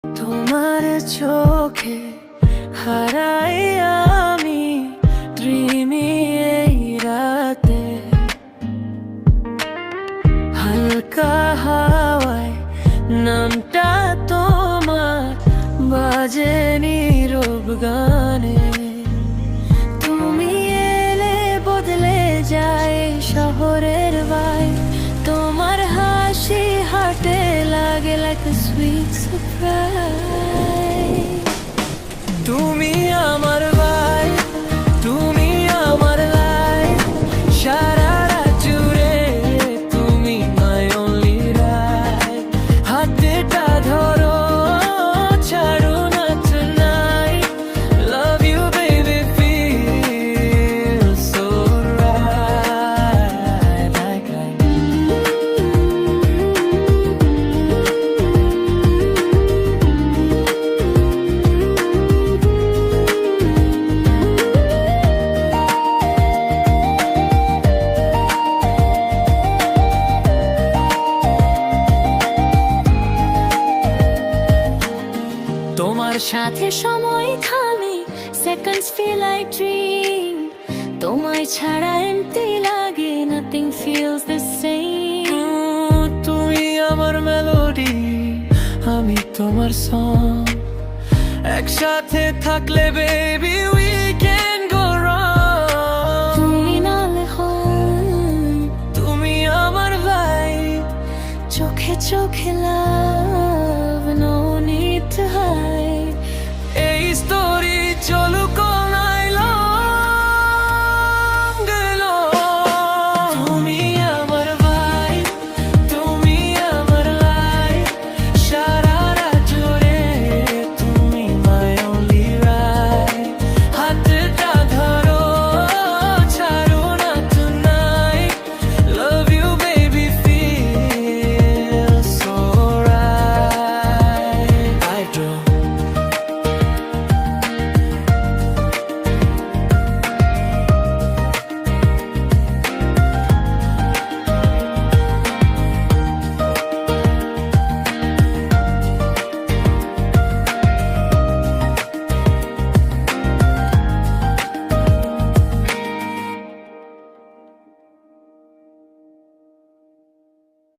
তোমার চোখে হারাই আমি ড্রিমি এই রাতে, হালকা হাওয়ায় নামটা তোমার বাজে নীরব গানে। তুমি এলে বদলে যায় শহরের ভাই, তোমার হাসি হাটে লাগে like a sweet surprise। তুমি আমার ভাই, তুমি আমার লাইফ, সারা রাত জুড়ে তুমি my only right। হাতটা ধরো, ছাড়ো না tonight, love you baby feels so right, like তোমার সাথে সময় থামে, seconds feel like dream। তোমায় ছাড়া empty লাগে, nothing feels the same। তুমি আমার মেলোডি, আমি তোমার সং, একসাথে থাকলে baby we can go wrong। তুমি নালে হয়, তুমি আমার ভাই, চোখে চোখে লাভ।